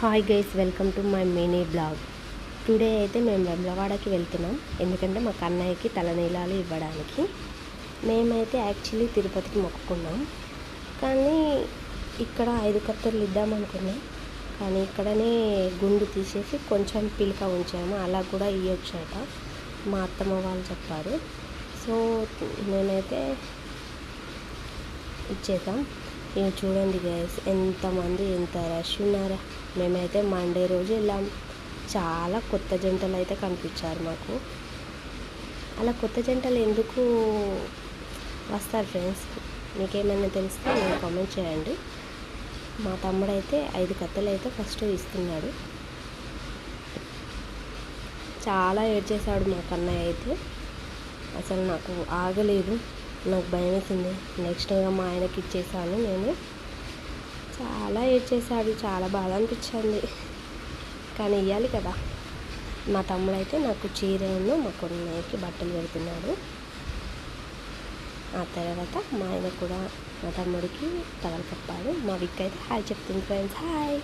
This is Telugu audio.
Hi guys, welcome to my mini blog. Today అయితే మేము వెమ్లవాడకి వెళ్తున్నాం, ఎందుకంటే మా కన్నయ్యకి తలనీలాలు ఇవ్వడానికి. మేమైతే యాక్చువల్లీ తిరుపతికి మొక్కుకున్నాం, కానీ ఇక్కడ 5 కత్తెరలు ఇద్దామనుకున్నాం. కానీ ఇక్కడనే గుండు తీసేసి కొంచెం పిలక ఉంచాము, అలా కూడా ఇవ్వచ్చట మా అత్తమ్మ వాళ్ళు చెప్పారు. సో మేమైతే ఇచ్చేసాం. ఇవి చూడండి గైస్, ఎంతమంది ఎంత రష్ ఉన్నారా. మేమైతే మండే రోజు వెళ్ళాం. చాలా కొత్త జంటలు అయితే కనిపించారు మాకు. అలా కొత్త జంటలు ఎందుకు వస్తారు ఫ్రెండ్స్, మీకేమైనా తెలిస్తే మీరు కామెంట్ చేయండి. మా తమ్ముడు అయితే 5 కత్తెలు అయితే ఫస్ట్ ఇస్తున్నాడు. చాలా ఏడ్చేశాడు మా కన్నయ్య అయితే. అసలు నాకు ఆగలేదు, నాకు భయం వేసింది. నెక్స్ట్ మా ఆయనకి ఇచ్చేసాను నేను. చాలా ఏడ్చేశాడు, చాలా బాధ అనిపించింది, కానీ ఇవ్వాలి కదా. మా తమ్ముడు అయితే నాకు చీరను మా కొన్నయ్యకి బట్టలు పెడుతున్నాడు. ఆ తర్వాత మా ఆయన కూడా మా తమ్ముడికి టవల్ కప్పాడు. మా విక్ అయితే హాయ్ చెప్తుంది ఫ్రెండ్స్, హాయ్.